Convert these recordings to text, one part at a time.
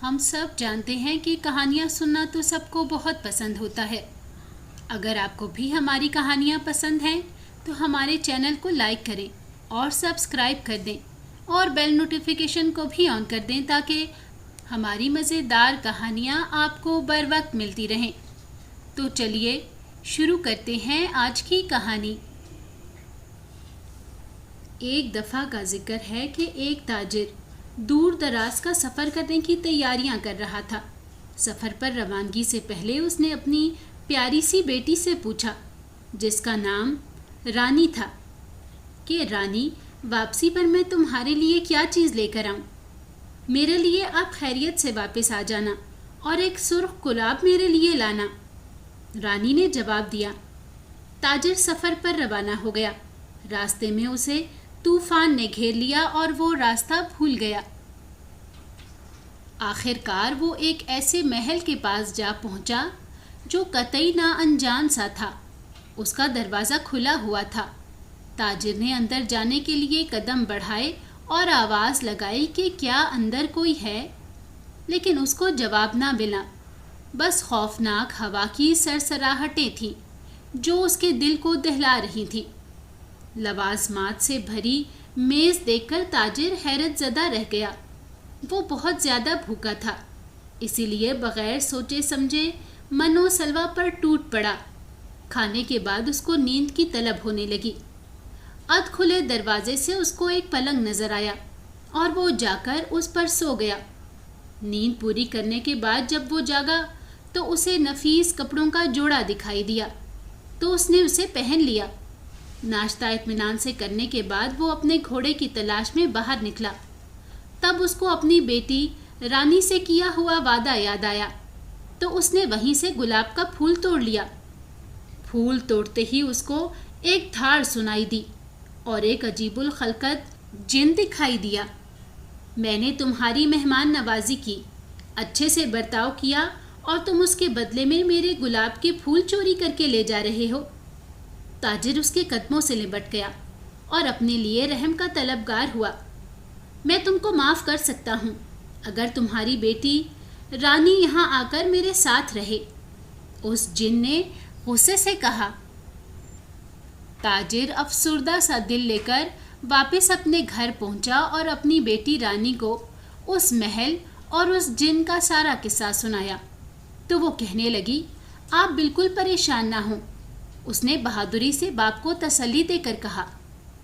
ہم سب جانتے ہیں کہ کہانیاں سننا تو سب کو بہت پسند ہوتا ہے۔ اگر آپ کو بھی ہماری کہانیاں پسند ہیں تو ہمارے چینل کو لائک کریں اور سبسکرائب کر دیں اور بیل نوٹیفیکیشن کو بھی آن کر دیں تاکہ ہماری مزیدار کہانیاں آپ کو بر وقت ملتی رہیں۔ تو چلیے شروع کرتے ہیں آج کی کہانی۔ ایک دفعہ کا ذکر ہے کہ ایک تاجر دور دراز کا سفر کرنے کی تیاریاں کر رہا تھا۔ سفر پر روانگی سے پہلے اس نے اپنی پیاری سی بیٹی سے پوچھا، جس کا نام رانی تھا، کہ رانی، واپسی پر میں تمہارے لیے کیا چیز لے کر آؤں؟ میرے لیے آپ خیریت سے واپس آ جانا اور ایک سرخ گلاب میرے لیے لانا۔ رانی نے جواب دیا۔ تاجر سفر پر روانہ ہو گیا۔ راستے میں اسے طوفان نے گھیر لیا اور وہ راستہ بھول گیا۔ آخر کار وہ ایک ایسے محل کے پاس جا پہنچا جو قطعی نا انجان سا تھا۔ اس کا دروازہ کھلا ہوا تھا۔ تاجر نے اندر جانے کے لیے قدم بڑھائے اور آواز لگائی کہ کیا اندر کوئی ہے، لیکن اس کو جواب نہ ملا۔ بس خوفناک ہوا کی سرسراہٹیں تھیں جو اس کے دل کو دہلا رہی تھیں۔ لوازمات سے بھری میز دیکھ کر تاجر حیرت زدہ رہ گیا۔ وہ بہت زیادہ بھوکا تھا، اسی لیے بغیر سوچے سمجھے منو سلوا پر ٹوٹ پڑا۔ کھانے کے بعد اس کو نیند کی طلب ہونے لگی۔ ادھ کھلے دروازے سے اس کو ایک پلنگ نظر آیا اور وہ جا کر اس پر سو گیا۔ نیند پوری کرنے کے بعد جب وہ جاگا تو اسے نفیس کپڑوں کا جوڑا دکھائی دیا، تو اس نے اسے پہن لیا۔ ناشتہ اطمینان سے کرنے کے بعد وہ اپنے گھوڑے کی تلاش میں باہر نکلا۔ تب اس کو اپنی بیٹی رانی سے کیا ہوا وعدہ یاد آیا، تو اس نے وہیں سے گلاب کا پھول توڑ لیا۔ پھول توڑتے ہی اس کو ایک دھاڑ سنائی دی اور ایک عجیب الخلقت جن دکھائی دیا۔ میں نے تمہاری مہمان نوازی کی، اچھے سے برتاؤ کیا، اور تم اس کے بدلے میں میرے گلاب کے پھول چوری کر کے لے جا رہے ہو۔ تاجر اس کے قدموں سے لپٹ گیا اور اپنے لیے رحم کا طلبگار ہوا۔ میں تم کو معاف کر سکتا ہوں اگر تمہاری بیٹی رانی یہاں آ کر میرے ساتھ رہے، اس جن نے غصے سے کہا۔ تاجر افسردہ سا دل لے کر واپس اپنے گھر پہنچا اور اپنی بیٹی رانی کو اس محل اور اس جن کا سارا قصہ سنایا۔ تو وہ کہنے لگی، آپ بالکل پریشان نہ ہوں۔ اس نے بہادری سے باپ کو تسلی دے کر کہا،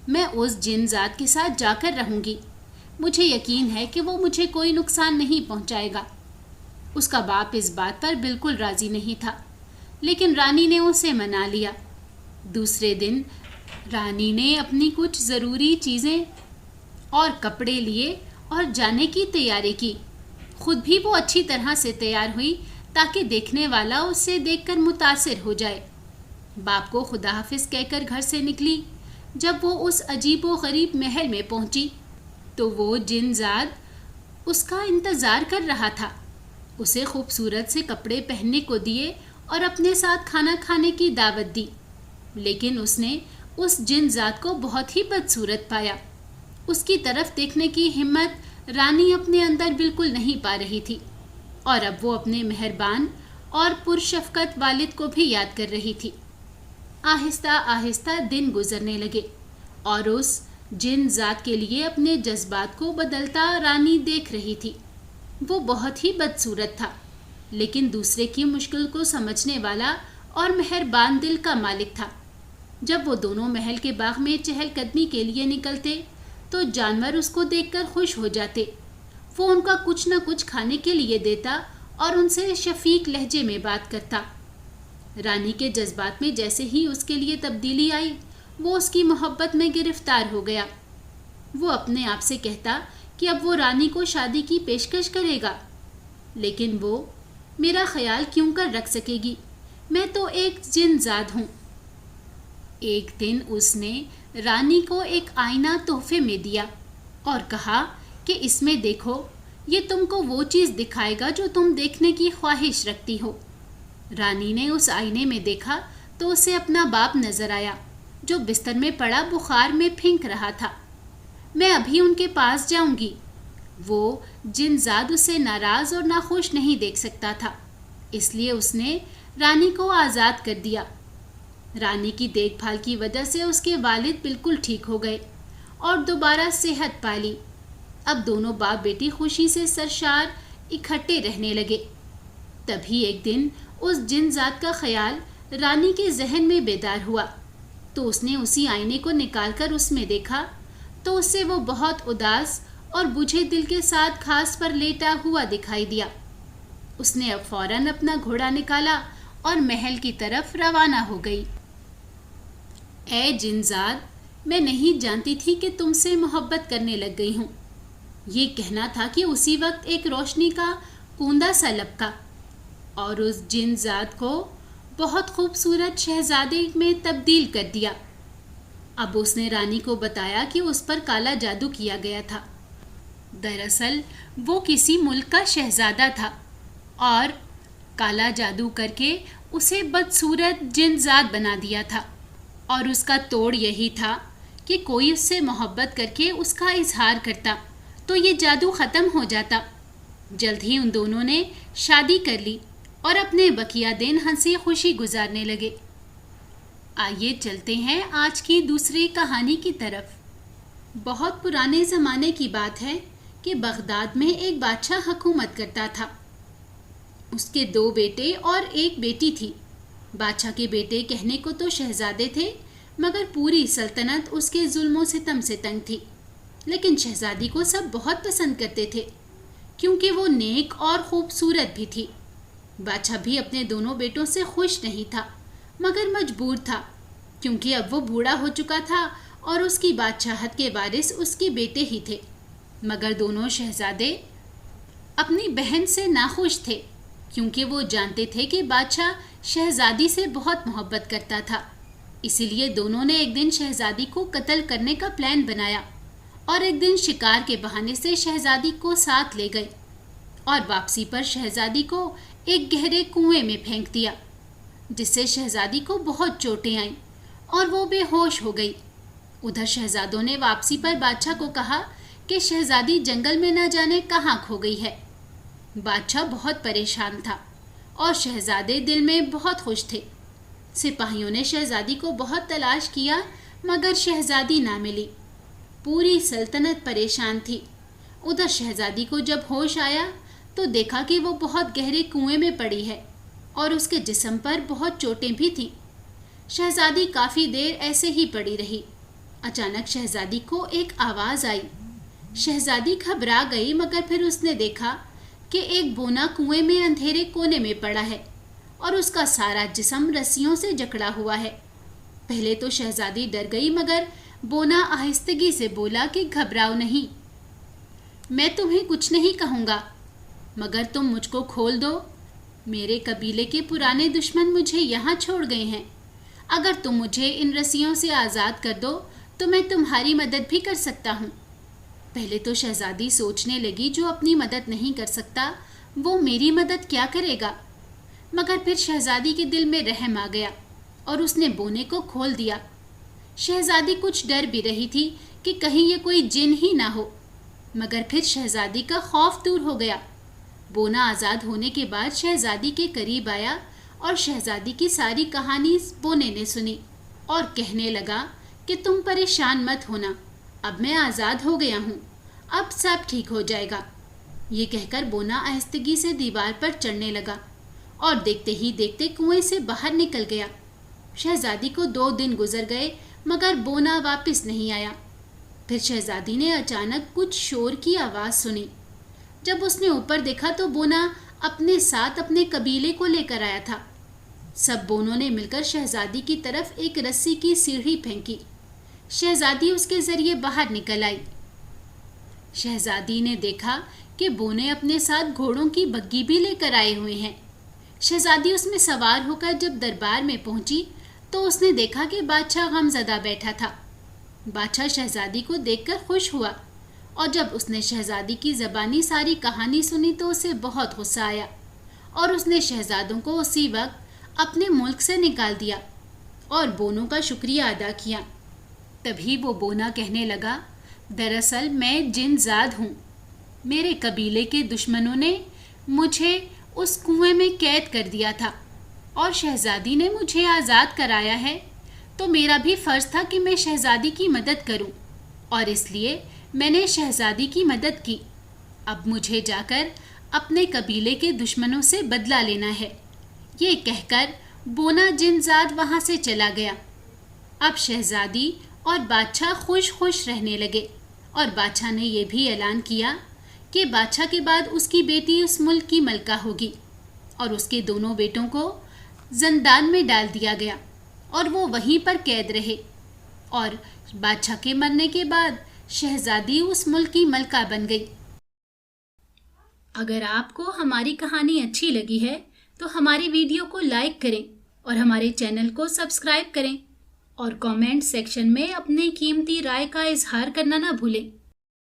میں اس جن ذات کے ساتھ جا کر رہوں گی۔ مجھے یقین ہے کہ وہ مجھے کوئی نقصان نہیں پہنچائے گا۔ اس کا باپ اس بات پر بالکل راضی نہیں تھا، لیکن رانی نے اسے منا لیا۔ دوسرے دن رانی نے اپنی کچھ ضروری چیزیں اور کپڑے لیے اور جانے کی تیاری کی۔ خود بھی وہ اچھی طرح سے تیار ہوئی تاکہ دیکھنے والا اسے دیکھ کر متاثر ہو جائے۔ باپ کو خدا حافظ کہہ کر گھر سے نکلی۔ جب وہ اس عجیب و غریب محل میں پہنچی تو وہ جن ذات اس کا انتظار کر رہا تھا۔ اسے خوبصورت سے کپڑے پہننے کو دیے اور اپنے ساتھ کھانا کھانے کی دعوت دی، لیکن اس نے اس جن ذات کو بہت ہی بدصورت پایا۔ اس کی طرف دیکھنے کی ہمت رانی اپنے اندر بالکل نہیں پا رہی تھی، اور اب وہ اپنے مہربان اور پرشفقت والد کو بھی یاد کر رہی تھی۔ آہستہ آہستہ دن گزرنے لگے اور اس جن ذات کے لیے اپنے جذبات کو بدلتا رانی دیکھ رہی تھی۔ وہ بہت ہی بدصورت تھا، لیکن دوسرے کی مشکل کو سمجھنے والا اور مہربان دل کا مالک تھا۔ جب وہ دونوں محل کے باغ میں چہل قدمی کے لیے نکلتے تو جانور اس کو دیکھ کر خوش ہو جاتے۔ وہ ان کا کچھ نہ کچھ کھانے کے لیے دیتا اور ان سے شفیق لہجے میں بات کرتا۔ رانی کے جذبات میں جیسے ہی اس کے لیے تبدیلی آئی، وہ اس کی محبت میں گرفتار ہو گیا۔ وہ اپنے آپ سے کہتا کہ اب وہ رانی کو شادی کی پیشکش کرے گا، لیکن وہ میرا خیال کیوں کر رکھ سکے گی؟ میں تو ایک جن زاد ہوں۔ ایک دن اس نے رانی کو ایک آئینہ تحفے میں دیا اور کہا کہ اس میں دیکھو، یہ تم کو وہ چیز دکھائے گا جو تم دیکھنے کی خواہش رکھتی ہو۔ رانی نے اس آئینے میں دیکھا تو اسے اپنا باپ نظر آیا جو بستر میں پڑا بخار میں پھینک رہا تھا۔ میں ابھی ان کے پاس جاؤں گی، وہ جنزاد اسے ناراض اور ناخوش نہیں دیکھ سکتا تھا، اس لیے اس نے رانی کو آزاد کر دیا۔ رانی کی دیکھ بھال کی وجہ سے اس کے والد بالکل ٹھیک ہو گئے اور دوبارہ صحت پا لی۔ اب دونوں باپ بیٹی خوشی سے سرشار اکٹھے رہنے لگے۔ تبھی ایک دن اس جن ذات کا خیال رانی کے ذہن میں بیدار ہوا تو اس نے اسی آئینے کو نکال کر اس میں دیکھا تو اس سے وہ بہت اداس اور بجھے دل کے ساتھ گھاس پر لیٹا ہوا دکھائی دیا۔ اس نے اب فوراً اپنا گھوڑا نکالا اور محل کی طرف روانہ ہو گئی۔ اے جنزاد، میں نہیں جانتی تھی کہ تم سے محبت کرنے لگ گئی ہوں۔ یہ کہنا تھا کہ اسی وقت ایک روشنی کا کوندا سا لپکا اور اس جنزاد کو بہت خوبصورت شہزادے میں تبدیل کر دیا۔ اب اس نے رانی کو بتایا کہ اس پر کالا جادو کیا گیا تھا۔ دراصل وہ کسی ملک کا شہزادہ تھا اور کالا جادو کر کے اسے بدصورت جنزاد بنا دیا تھا، اور اس کا توڑ یہی تھا کہ کوئی اس سے محبت کر کے اس کا اظہار کرتا تو یہ جادو ختم ہو جاتا۔ جلد ہی ان دونوں نے شادی کر لی اور اپنے بقیہ دن ہنسی خوشی گزارنے لگے۔ آئیے چلتے ہیں آج کی دوسری کہانی کی طرف۔ بہت پرانے زمانے کی بات ہے کہ بغداد میں ایک بادشاہ حکومت کرتا تھا۔ اس کے 2 بیٹے اور 1 بیٹی تھی۔ بادشاہ کے بیٹے کہنے کو تو شہزادے تھے، مگر پوری سلطنت اس کے ظلم و ستم سے تنگ تھی۔ لیکن شہزادی کو سب بہت پسند کرتے تھے کیونکہ وہ نیک اور خوبصورت بھی تھی۔ بادشاہ بھی اپنے دونوں بیٹوں سے خوش نہیں تھا، مگر مجبور تھا کیونکہ اب وہ بوڑھا ہو چکا تھا اور اس کی بادشاہت کے وارث اس کے بیٹے ہی تھے۔ مگر دونوں شہزادے اپنی بہن سے ناخوش تھے کیونکہ وہ جانتے تھے کہ بادشاہ شہزادی سے بہت محبت کرتا تھا۔ اسی لیے دونوں نے ایک دن شہزادی کو قتل کرنے کا پلان بنایا اور ایک دن شکار کے بہانے سے شہزادی کو ساتھ لے گئے اور واپسی پر شہزادی کو ایک گہرے کنویں میں پھینک دیا، جس سے شہزادی کو بہت چوٹیں آئیں اور وہ بے ہوش ہو گئی۔ ادھر شہزادوں نے واپسی پر بادشاہ کو کہا کہ شہزادی جنگل میں نہ جانے کہاں کھو گئی ہے۔ بادشاہ بہت پریشان تھا اور شہزادے دل میں بہت خوش تھے۔ سپاہیوں نے شہزادی کو بہت تلاش کیا مگر شہزادی نہ ملی۔ پوری سلطنت پریشان تھی۔ ادھر شہزادی کو جب ہوش آیا تو دیکھا کہ وہ بہت گہرے کنویں میں پڑی ہے اور اس کے جسم پر بہت چوٹیں بھی تھیں۔ شہزادی کافی دیر ایسے ہی پڑی رہی۔ اچانک شہزادی کو ایک آواز آئی۔ شہزادی گھبرا گئی مگر پھر اس نے دیکھا کہ ایک بونا کنویں میں اندھیرے کونے میں پڑا ہے اور اس کا سارا جسم رسیوں سے جکڑا ہوا ہے۔ پہلے تو شہزادی ڈر گئی مگر بونا آہستگی سے بولا کہ گھبراؤ نہیں، میں تمہیں کچھ نہیں کہوں گا مگر تم مجھ کو کھول دو۔ میرے قبیلے کے پرانے دشمن مجھے یہاں چھوڑ گئے ہیں۔ اگر تم مجھے ان رسیوں سے آزاد کر دو تو میں تمہاری مدد بھی کر سکتا ہوں۔ پہلے تو شہزادی سوچنے لگی جو اپنی مدد نہیں کر سکتا وہ میری مدد کیا کرے گا، مگر پھر شہزادی کے دل میں رحم آ گیا اور اس نے بونے کو کھول دیا۔ شہزادی کچھ ڈر بھی رہی تھی کہ کہیں یہ کوئی جن ہی نہ ہو، مگر پھر شہزادی کا خوف دور ہو گیا۔ بونا آزاد ہونے کے بعد شہزادی کے قریب آیا اور شہزادی کی ساری کہانی بونے نے سنی اور کہنے لگا کہ تم پریشان مت ہونا، اب میں آزاد ہو گیا ہوں، اب سب ٹھیک ہو جائے گا۔ یہ کہہ کر بونا آہستگی سے دیوار پر چڑھنے لگا اور دیکھتے ہی دیکھتے کنویں سے باہر نکل گیا۔ شہزادی کو 2 دن گزر گئے مگر بونا واپس نہیں آیا۔ پھر شہزادی نے اچانک کچھ شور کی آواز سنی۔ جب اس نے اوپر دیکھا تو بونا اپنے ساتھ اپنے قبیلے کو لے کر آیا تھا۔ سب بونوں نے مل کر شہزادی کی طرف ایک رسی کی سیڑھی پھینکی۔ شہزادی اس کے ذریعے باہر نکل آئی۔ شہزادی نے دیکھا کہ بونے اپنے ساتھ گھوڑوں کی بگی بھی لے کر آئے ہوئے ہیں۔ شہزادی اس میں سوار ہو کر جب دربار میں پہنچی تو اس نے دیکھا کہ بادشاہ غمزدہ بیٹھا تھا۔ بادشاہ شہزادی کو دیکھ کر خوش ہوا اور جب اس نے شہزادی کی زبانی ساری کہانی سنی تو اسے بہت غصہ آیا اور اس نے شہزادوں کو اسی وقت اپنے ملک سے نکال دیا اور بونوں کا شکریہ ادا کیا۔ تبھی وہ بونا کہنے لگا، دراصل میں جن زاد ہوں، میرے قبیلے کے دشمنوں نے مجھے اس کنویں میں قید کر دیا تھا اور شہزادی نے مجھے آزاد کرایا ہے، تو میرا بھی فرض تھا کہ میں شہزادی کی مدد کروں، اور اس لیے میں نے شہزادی کی مدد کی۔ اب مجھے جا کر اپنے قبیلے کے دشمنوں سے بدلہ لینا ہے۔ یہ کہہ کر بونا جن زاد وہاں سے چلا گیا۔ اب شہزادی اور بادشاہ خوش خوش رہنے لگے، اور بادشاہ نے یہ بھی اعلان کیا کہ بادشاہ کے بعد اس کی بیٹی اس ملک کی ملکہ ہوگی، اور اس کے دونوں بیٹوں کو زندان میں ڈال دیا گیا اور وہ وہیں پر قید رہے، اور بادشاہ کے مرنے کے بعد شہزادی اس ملک کی ملکہ بن گئی۔ اگر آپ کو ہماری کہانی اچھی لگی ہے تو ہماری ویڈیو کو لائک کریں اور ہمارے چینل کو سبسکرائب کریں، اور کامنٹ سیکشن میں اپنی قیمتی رائے کا اظہار کرنا نہ بھولیں۔